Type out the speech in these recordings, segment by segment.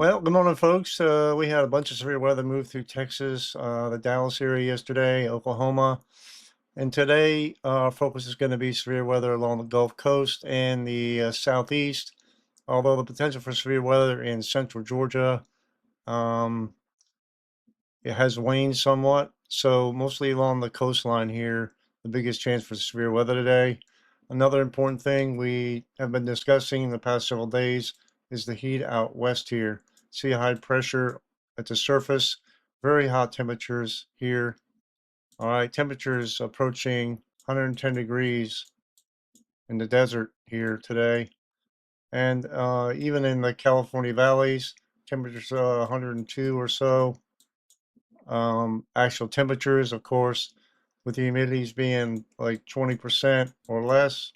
Well, good morning, folks. We had a bunch of severe weather move through Texas, the Dallas area yesterday, Oklahoma. And today, our focus is going to be severe weather along the Gulf Coast and the southeast, although the potential for severe weather in central Georgia, um, it has waned somewhat. So mostly along the coastline here, the biggest chance for severe weather today. Another important thing we have been discussing in the past several days is the heat out west here. See high pressure at the surface, very hot temperatures here. All right, temperatures approaching 110 degrees in the desert here today. And even in the California valleys, temperatures 102 or so. Actual temperatures, of course, with the humidities being like 20% or less,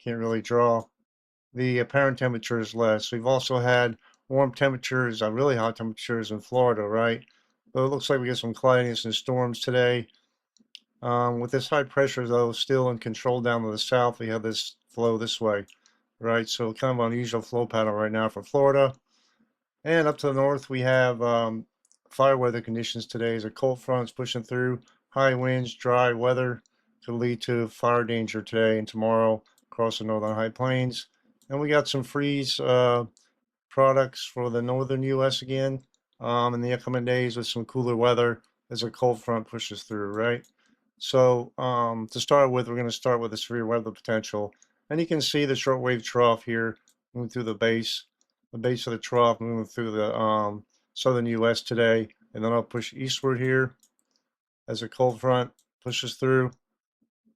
can't really draw. The apparent temperature is less. We've also had warm temperatures, really hot temperatures in Florida, right? But it looks like we get some cloudiness and storms today. With this high pressure, though, still in control down to the south, we have this flow this way, right? So kind of unusual flow pattern right now for Florida. And up to the north, we have fire weather conditions today as a cold front's pushing through. High winds, dry weather could lead to fire danger today and tomorrow across the northern high plains. And we got some freeze products for the northern U.S. again in the upcoming days with some cooler weather as a cold front pushes through, right? So to start with, we're going to start with the severe weather potential. And you can see the shortwave trough here moving through the base of the trough moving through the southern U.S. today. And then I'll push eastward here as a cold front pushes through.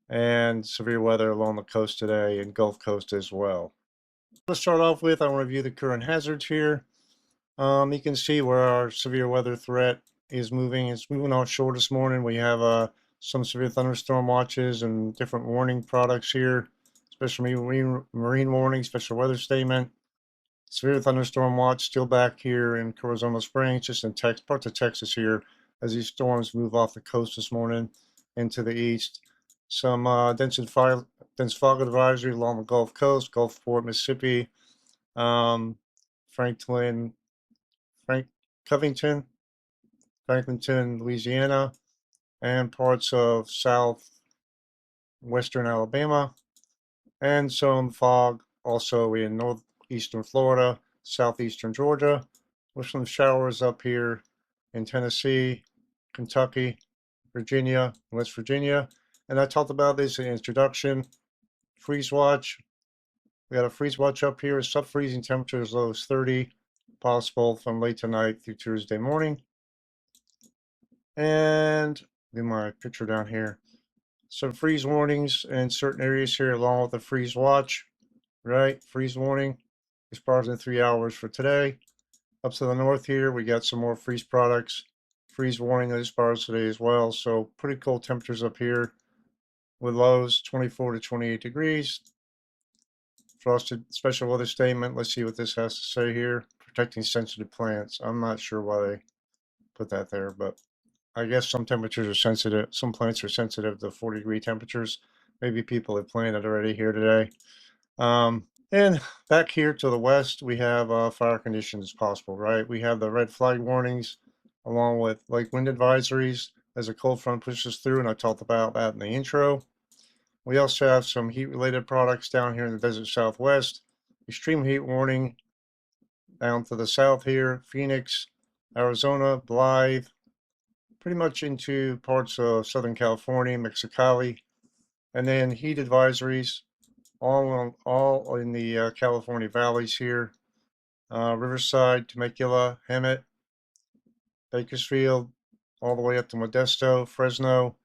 And severe weather along the coast today and Gulf Coast as well. To start off with, I want to review the current hazards here. You can see where our severe weather threat is moving. It's moving offshore this morning. We have some severe thunderstorm watches and different warning products here, especially marine warning, special weather statement. Severe thunderstorm watch still back here in Corazon Springs, just in parts of Texas here, as these storms move off the coast this morning into the east. Some dense fog advisory along the Gulf Coast, Gulfport, Mississippi, um, Franklin, Frank, Covington, Franklinton, Louisiana, and parts of southwestern Alabama, and some fog also in northeastern Florida, southeastern Georgia, with some showers up here in Tennessee, Kentucky, Virginia, West Virginia. And I talked about this in the introduction. Freeze watch. We got a freeze watch up here. Sub-freezing temperatures as low as 30, possible from late tonight through Tuesday morning. And do my picture down here. Some freeze warnings in certain areas here, along with the freeze watch, right? Freeze warning expires in 3 hours for today. Up to the north here, we got some more freeze products. Freeze warning that expires today as well. So pretty cold temperatures up here with lows 24 to 28 degrees. Frosted special weather statement. Let's see what this has to say here. Protecting sensitive plants. I'm not sure why they put that there, but I guess some temperatures are sensitive. Some plants are sensitive to 40-degree temperatures. Maybe people have planted already here today. And back here to the west, we have fire conditions possible, right? We have the red flag warnings along with like wind advisories as a cold front pushes through, and I talked about that in the intro. We also have some heat-related products down here in the desert southwest. Extreme heat warning down to the south here, Phoenix, Arizona, Blythe, pretty much into parts of Southern California, Mexicali, and then heat advisories all in the California valleys here. Riverside, Temecula, Hemet, Bakersfield, all the way up to Modesto, Fresno.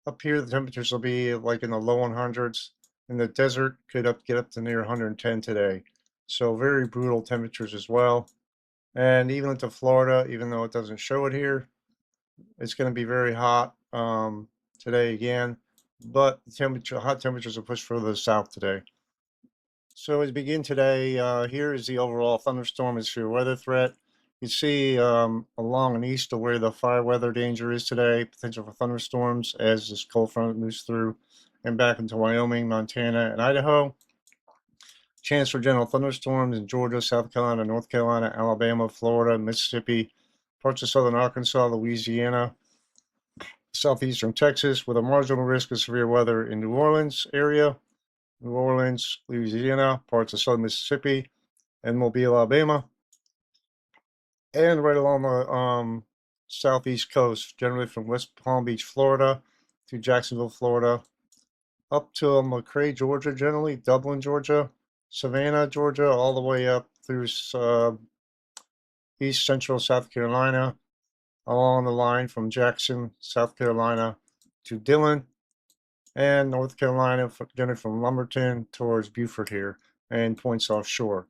Up here, the temperatures will be like in the low 100s. In the desert, could get up to near 110 today. So very brutal temperatures as well. And even into Florida, even though it doesn't show it here, it's going to be very hot today again. But hot temperatures are pushed further south today. So as we begin today, here is the overall thunderstorm and severe weather threat. You see along and east of where the fire weather danger is today, potential for thunderstorms as this cold front moves through and back into Wyoming, Montana, and Idaho. Chance for general thunderstorms in Georgia, South Carolina, North Carolina, Alabama, Florida, Mississippi, parts of southern Arkansas, Louisiana, southeastern Texas, with a marginal risk of severe weather in New Orleans area, New Orleans, Louisiana, parts of southern Mississippi, and Mobile, Alabama, and right along the southeast coast, generally from West Palm Beach, Florida, to Jacksonville, Florida, up to McRae, Georgia, generally, Dublin, Georgia, Savannah, Georgia, all the way up through east central South Carolina, along the line from Jackson, South Carolina, to Dillon, and North Carolina, generally from Lumberton towards Beaufort here, and points offshore.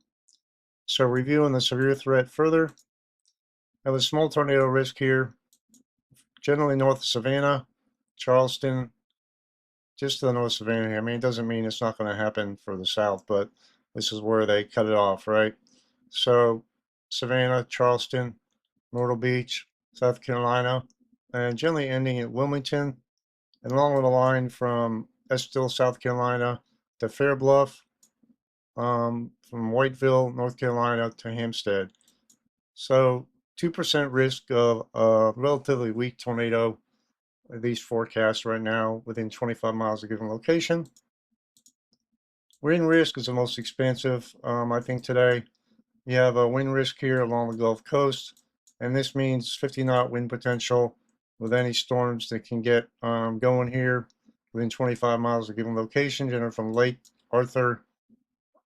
So reviewing the severe threat further, have a small tornado risk here, generally north of Savannah, Charleston, just to the north of Savannah here. I mean, it doesn't mean it's not going to happen for the south, but this is where they cut it off, right? So Savannah, Charleston, Myrtle Beach, South Carolina, and generally ending at Wilmington, and along the line from Estill, South Carolina, to Fair Bluff, from Whiteville, North Carolina, to Hampstead. So 2% risk of a relatively weak tornado, these forecasts right now, within 25 miles of a given location. Wind risk is the most expensive, I think, today. You have a wind risk here along the Gulf Coast, and this means 50-knot wind potential with any storms that can get going here within 25 miles of a given location, generally from Lake Arthur,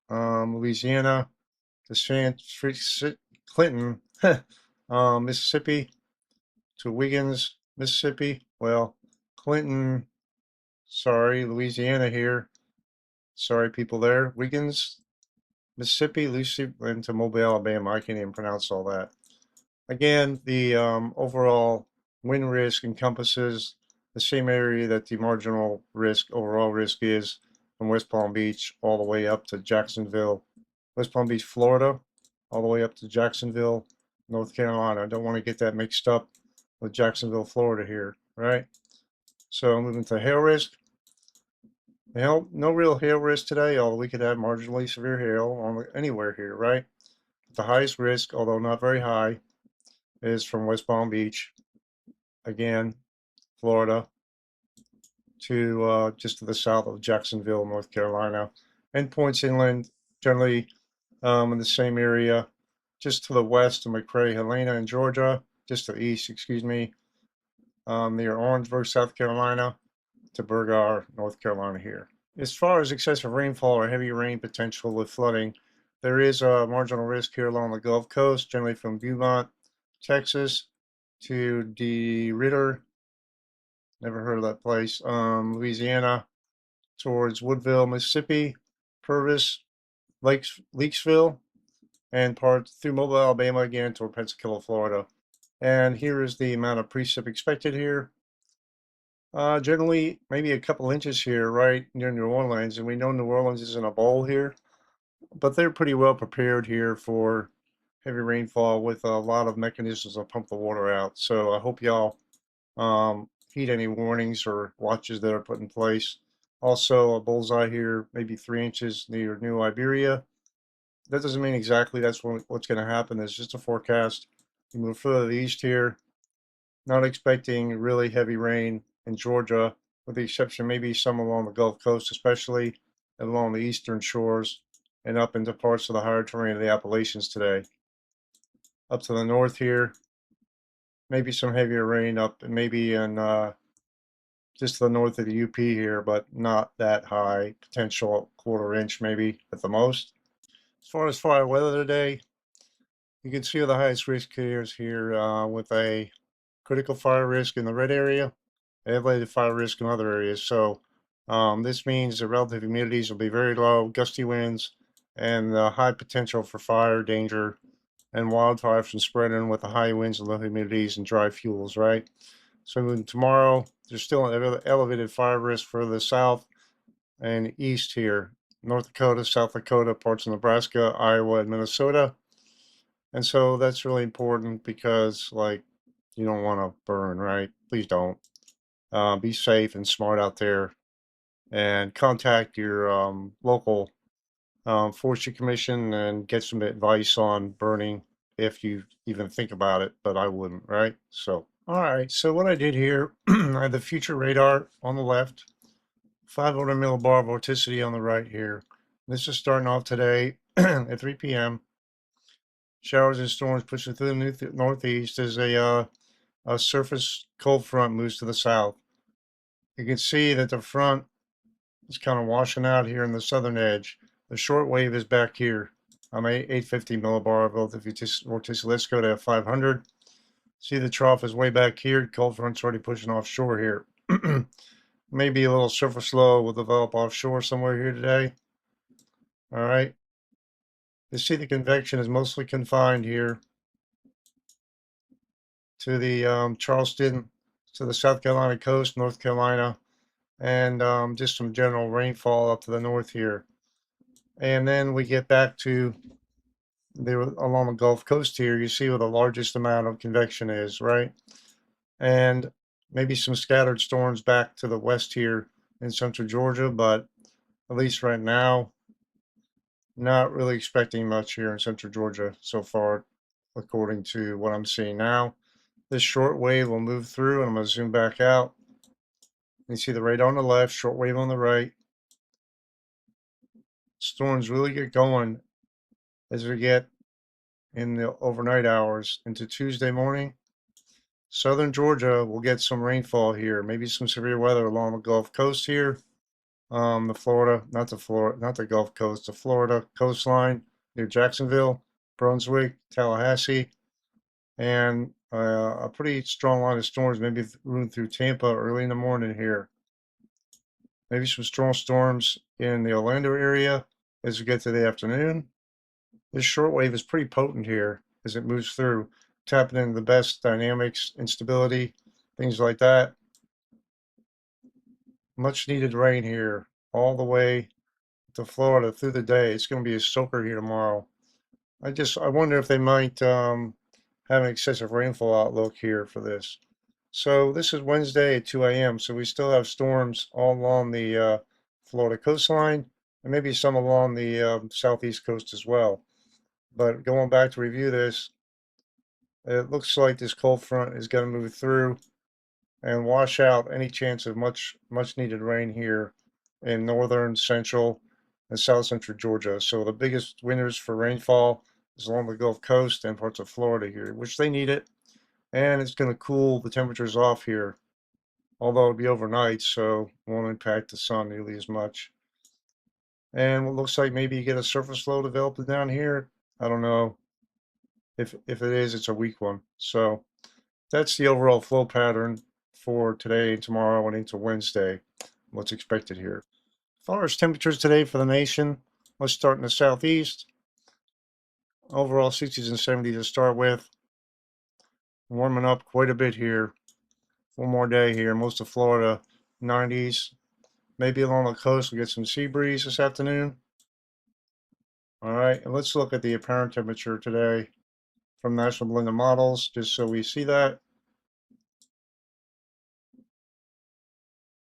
Louisiana, to Clinton, Mississippi, to Wiggins, Mississippi. Well, Clinton, sorry, Louisiana here. Sorry, people there. Wiggins, Mississippi, Lucy, and to Mobile, Alabama. I can't even pronounce all that. Again, the overall wind risk encompasses the same area that the marginal risk, overall risk is from West Palm Beach all the way up to Jacksonville, West Palm Beach, Florida, all the way up to Jacksonville, North Carolina. I don't want to get that mixed up with Jacksonville, Florida here, right? So moving to hail risk. Hail, no real hail risk today, although we could have marginally severe hail on anywhere here, right? The highest risk, although not very high, is from West Palm Beach, again, Florida, to just to the south of Jacksonville, North Carolina, and points inland, generally in the same area, just to the west of McRae, Helena, in Georgia, just to the east, excuse me, near Orangeburg, South Carolina, to Burgar, North Carolina here. As far as excessive rainfall or heavy rain potential with flooding, there is a marginal risk here along the Gulf Coast, generally from Beaumont, Texas, to DeRidder, never heard of that place, Louisiana, towards Woodville, Mississippi, Purvis, Leakesville, and part through Mobile, Alabama, again toward Pensacola, Florida. And here is the amount of precip expected here. Generally, maybe a couple inches here, right near New Orleans, and we know New Orleans is in a bowl here, but they're pretty well prepared here for heavy rainfall with a lot of mechanisms to pump the water out. So I hope y'all heed any warnings or watches that are put in place. Also, a bullseye here, maybe 3 inches near New Iberia. That doesn't mean exactly that's what's going to happen. It's just a forecast. You move further east here, not expecting really heavy rain in Georgia, with the exception maybe some along the Gulf Coast, especially along the eastern shores and up into parts of the higher terrain of the Appalachians today. Up to the north here, maybe some heavier rain up, and maybe in just to the north of the UP here, but not that high. Potential quarter inch maybe at the most. As far as fire weather today, you can see the highest risk is here with a critical fire risk in the red area, elevated fire risk in other areas. So this means the relative humidities will be very low, gusty winds, and high potential for fire danger and wildfire from spreading with the high winds and low humidities and dry fuels, right? So tomorrow, there's still an elevated fire risk for the south and east here. North Dakota, South Dakota, parts of Nebraska, Iowa, and Minnesota. And so that's really important because, like, you don't want to burn, right? Please don't. Be safe and smart out there, and contact your local Forestry Commission and get some advice on burning if you even think about it, but I wouldn't, right? So, all right. So what I did here, I had the future radar on the left, 500 millibar vorticity on the right here. This is starting off today at 3 p.m. Showers and storms pushing through the northeast as a surface cold front moves to the south. You can see that the front is kind of washing out here in the southern edge. The short wave is back here. I'm 850 millibar vorticity. Let's go to 500. See the trough is way back here. Cold front's already pushing offshore here. Maybe a little surface low will develop offshore somewhere here today. All right. You see the convection is mostly confined here to the Charleston, to the South Carolina coast, North Carolina, and just some general rainfall up to the north here. And then we get back to along the Gulf Coast here. You see where the largest amount of convection is, right? And maybe some scattered storms back to the west here in central Georgia, but at least right now, not really expecting much here in central Georgia so far, according to what I'm seeing now. This short wave will move through, and I'm going to zoom back out. You see the radar on the left, short wave on the right. Storms really get going as we get in the overnight hours into Tuesday morning. Southern Georgia will get some rainfall here, maybe some severe weather along the Gulf Coast here. Not the Gulf Coast, the Florida coastline near Jacksonville, Brunswick, Tallahassee, and a pretty strong line of storms, maybe moving through Tampa early in the morning here. Maybe some strong storms in the Orlando area as we get to the afternoon. This shortwave is pretty potent here as it moves through, tapping into the best dynamics, instability, things like that. Much needed rain here all the way to Florida through the day. It's going to be a soaker here tomorrow. I wonder if they might have an excessive rainfall outlook here for this. So this is Wednesday at 2 a.m. So we still have storms all along the Florida coastline and maybe some along the southeast coast as well. But going back to review this, it looks like this cold front is going to move through and wash out any chance of much needed rain here in northern, central, and south central Georgia. So the biggest winners for rainfall is along the Gulf Coast and parts of Florida here, which they need it. And it's going to cool the temperatures off here, although it'll be overnight, so it won't impact the sun nearly as much. And what looks like maybe you get a surface low developing down here. I don't know. If it is, it's a weak one. So that's the overall flow pattern for today and tomorrow and into Wednesday. What's expected here. As far as temperatures today for the nation, let's start in the southeast. Overall 60s and 70s to start with. Warming up quite a bit here. One more day here. Most of Florida 90s. Maybe along the coast we'll get some sea breeze this afternoon. All right, and let's look at the apparent temperature today from National Blended Models, just so we see that.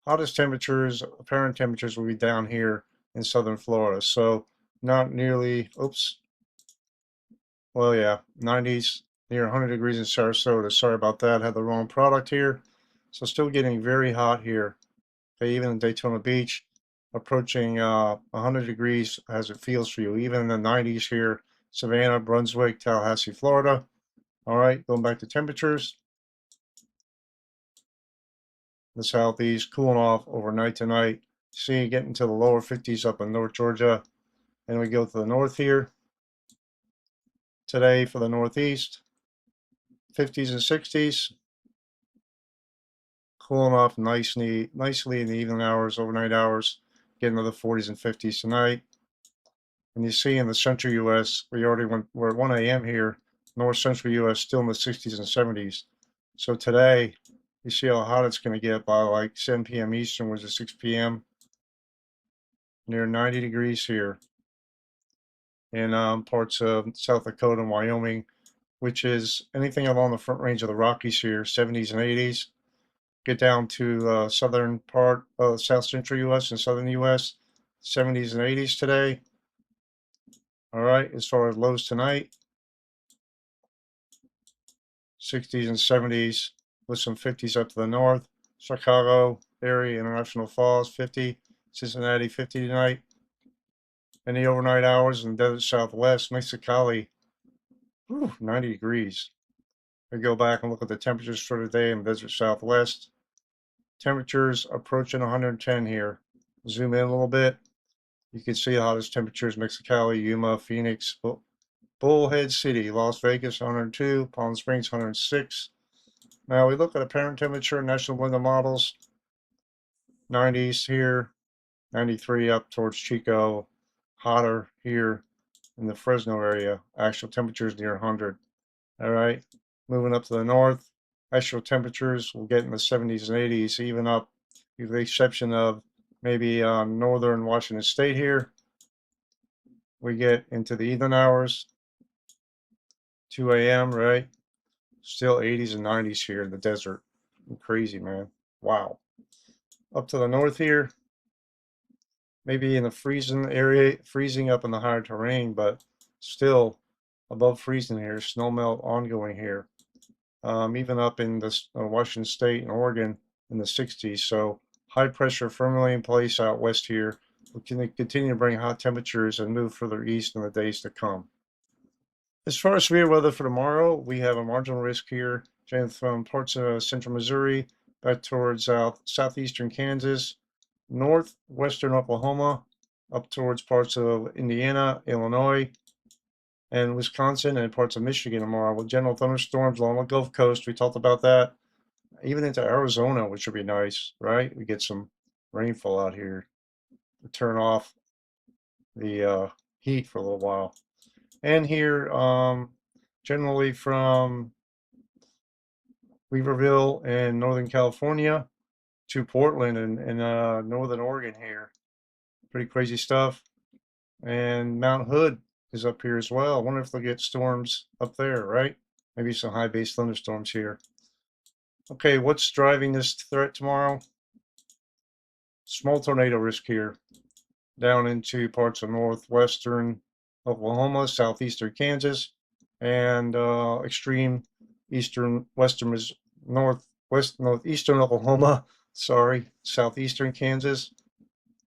Hottest temperatures, apparent temperatures will be down here in southern Florida. So not nearly, well, yeah, 90s, near 100 degrees in Sarasota. Sorry about that, had the wrong product here. So still getting very hot here. Okay, even in Daytona Beach, approaching 100 degrees as it feels for you. Even in the 90s here, Savannah, Brunswick, Tallahassee, Florida. All right, going back to temperatures. The southeast cooling off overnight tonight. See, getting to the lower 50s up in North Georgia. And we go to the north here. Today for the northeast, 50s and 60s. Cooling off nicely in the evening hours, overnight hours. Getting to the 40s and 50s tonight. And you see in the central U.S., we're at 1 a.m. here. North central U.S. still in the 60s and 70s. So today, you see how hot it's going to get by like 7 p.m. Eastern, which is 6 p.m. Near 90 degrees here in parts of South Dakota and Wyoming, which is anything along the front range of the Rockies here, 70s and 80s. Get down to southern part of South Central U.S. and southern U.S., 70s and 80s today. All right, as far as lows tonight, 60s and 70s with some 50s up to the north. Chicago area, International Falls 50, Cincinnati 50 tonight. In the overnight hours in the desert southwest, Mexicali, 90 degrees. We go back and look at the temperatures for the day in the desert southwest. Temperatures approaching 110 here. Zoom in a little bit. You can see the hottest temperatures: Mexicali, Yuma, Phoenix, Bullhead City, Las Vegas 102, Palm Springs 106. Now we look at apparent temperature, national weather models, 90s here, 93 up towards Chico, hotter here in the Fresno area. Actual temperatures near 100. All right, moving up to the north, actual temperatures will get in the 70s and 80s, even up, with the exception of maybe northern Washington State here. We get into the evening hours, 2 a.m., right? Still 80s and 90s here in the desert. Crazy, man. Wow. Up to the north here, maybe in the freezing area, freezing up in the higher terrain, but still above freezing here. Snowmelt ongoing here. Even up in the Washington State and Oregon in the 60s. So high pressure firmly in place out west here. We can continue to bring hot temperatures and move further east in the days to come. As far as severe weather for tomorrow, we have a marginal risk here from parts of central Missouri back towards southeastern Kansas, northwestern Oklahoma, up towards parts of Indiana, Illinois, and Wisconsin, and parts of Michigan tomorrow with general thunderstorms along the Gulf Coast. We talked about that. Even into Arizona, which would be nice, right? We get some rainfall out here to turn off the heat for a little while. And here, generally from Weaverville in Northern California to Portland and Northern Oregon here. Pretty crazy stuff. And Mount Hood is up here as well. I wonder if they'll get storms up there, right? Maybe some high base thunderstorms here. Okay, what's driving this threat tomorrow? Small tornado risk here down into parts of northwestern Oklahoma, southeastern Kansas, and extreme eastern western northeastern Oklahoma, sorry, southeastern Kansas,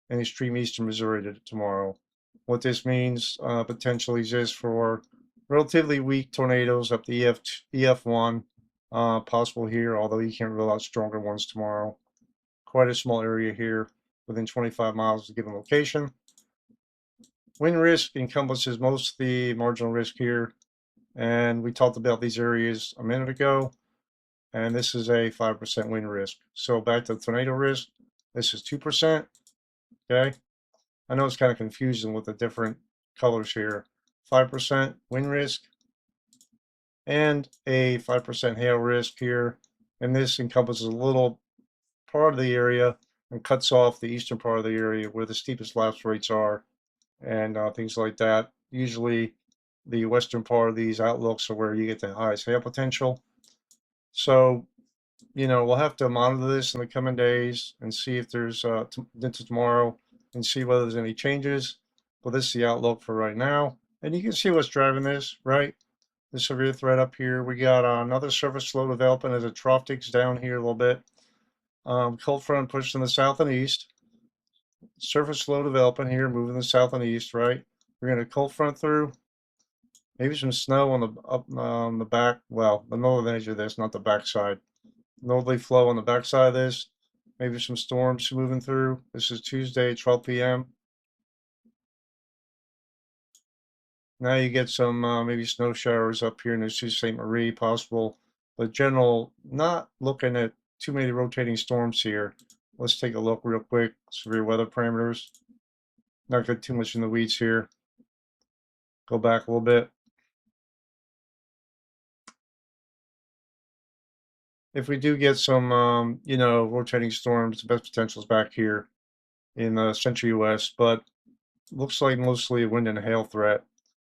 and extreme eastern Missouri tomorrow. What this means potentially exists for relatively weak tornadoes up the EF1, possible here, although you can't rule out stronger ones tomorrow. Quite a small area here within 25 miles of a given location. Wind risk encompasses most of the marginal risk here, and we talked about these areas a minute ago, and this is a 5% wind risk. So back to tornado risk, this is 2%, okay? I know it's kind of confusing with the different colors here. 5% wind risk and a 5% hail risk here, and this encompasses a little part of the area and cuts off the eastern part of the area where the steepest lapse rates are and things like that. Usually the western part of these outlooks are where you get the highest hail potential. So, we'll have to monitor this in the coming days and see if there's into tomorrow and see whether there's any changes. But this is the outlook for right now. And you can see what's driving this, right? The severe threat up here. We got another surface low development as a trough digs down here a little bit. Cold front pushed in the south and east. Surface low developing here, moving the south and east, right? We're going to cold front through. Maybe some snow on the back. Well, the northern edge of this, not the back side. Northerly flow on the back side of this. Maybe some storms moving through. This is Tuesday, 12 p.m. Now you get some maybe snow showers up here in the Sault Ste. Marie, possible. But general, not looking at too many rotating storms here. Let's take a look real quick. Severe weather parameters. Not get too much in the weeds here. Go back a little bit. If we do get some, rotating storms, the best potential is back here in the central U.S., but looks like mostly a wind and hail threat.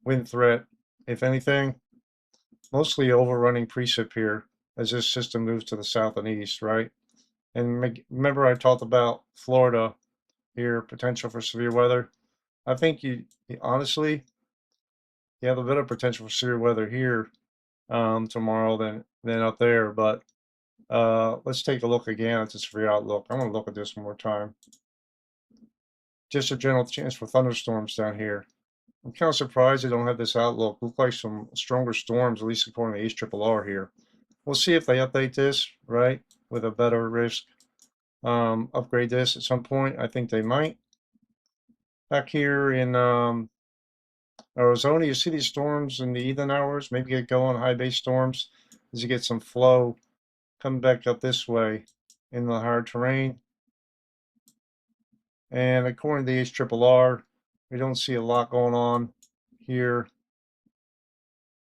Wind threat, if anything, mostly overrunning precip here as this system moves to the south and east, right? And remember I talked about Florida here, potential for severe weather. I think honestly, you have a better potential for severe weather here tomorrow than up there. But let's take a look again at the severe outlook. I'm going to look at this one more time. Just a general chance for thunderstorms down here. I'm kind of surprised they don't have this outlook. Look like some stronger storms, at least according to HRRR here. We'll see if they update this, right, with a better risk. Upgrade this at some point. I think they might. Back here in Arizona, you see these storms in the evening hours, maybe get going, high base storms, as you get some flow coming back up this way in the higher terrain. And according to the HRRR, we don't see a lot going on here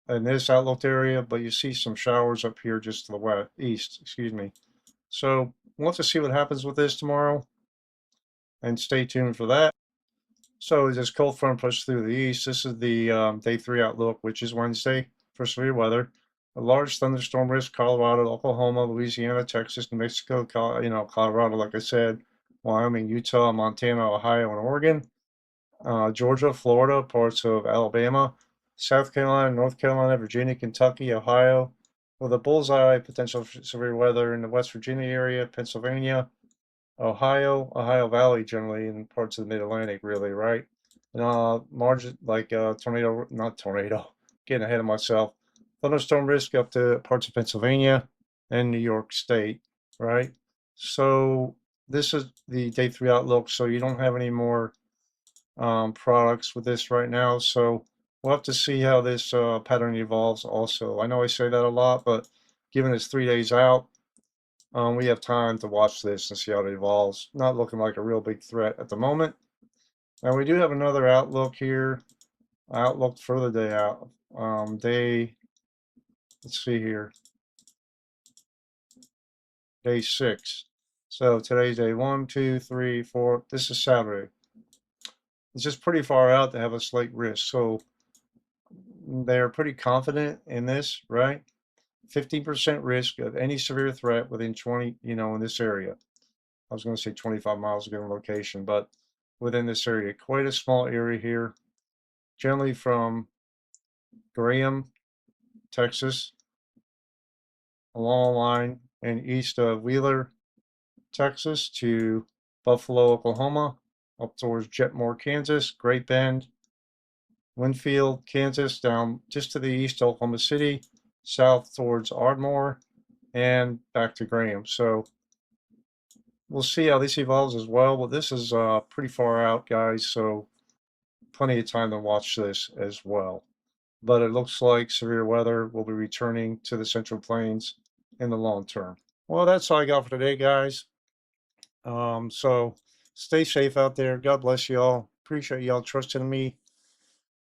in this outlook area, but you see some showers up here just to the west, east, excuse me. So we'll have to see what happens with this tomorrow, and stay tuned for that. So as this cold front pushes through the east, this is the day 3 outlook, which is Wednesday for severe weather. A large thunderstorm risk: Colorado, Oklahoma, Louisiana, Texas, New Mexico, Colorado, like I said, Wyoming, Utah, Montana, Ohio, and Oregon. Georgia, Florida, parts of Alabama, South Carolina, North Carolina, Virginia, Kentucky, Ohio, with a bullseye potential for severe weather in the West Virginia area, Pennsylvania, Ohio Valley, generally in parts of the Mid-Atlantic, really, right? And margin like tornado, not tornado, getting ahead of myself. Thunderstorm risk up to parts of Pennsylvania and New York State, right? So this is the day 3 outlook. So you don't have any more products with this right now. So we'll have to see how this pattern evolves also. I know I say that a lot, but given it's 3 days out, we have time to watch this and see how it evolves. Not looking like a real big threat at the moment. Now we do have another outlook here. Outlook for the day out. Let's see here. Day 6. So today's day 1, 2, 3, 4. This is Saturday. It's just pretty far out to have a slight risk. So they're pretty confident in this, right? 15% risk of any severe threat within 20, in this area. I was going to say 25 miles a given location, but within this area, quite a small area here, generally from Graham, Texas, along the line and east of Wheeler, Texas, to Buffalo, Oklahoma, up towards Jetmore, Kansas, Great Bend, Winfield, Kansas, down just to the east, Oklahoma City, south towards Ardmore, and back to Graham. So we'll see how this evolves as well. But this is pretty far out, guys, so plenty of time to watch this as well. But it looks like severe weather will be returning to the Central Plains in the long term. Well, that's all I got for today, guys. So stay safe out there. God bless y'all. Appreciate y'all trusting me.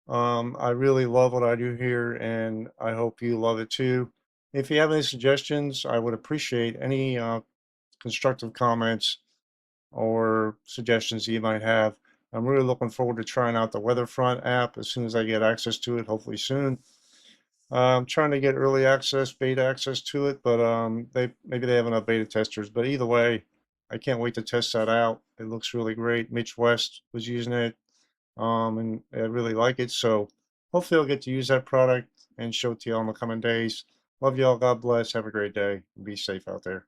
I really love what I do here, and I hope you love it too. If you have any suggestions, I would appreciate any constructive comments or suggestions you might have. I'm really looking forward to trying out the Weatherfront app as soon as I get access to it, hopefully soon. I'm trying to get early access, beta access to it, but maybe they have enough beta testers. But either way, I can't wait to test that out. It looks really great. Mitch West was using it, and I really like it. So hopefully I'll get to use that product and show it to y'all in the coming days. Love y'all. God bless. Have a great day. Be safe out there.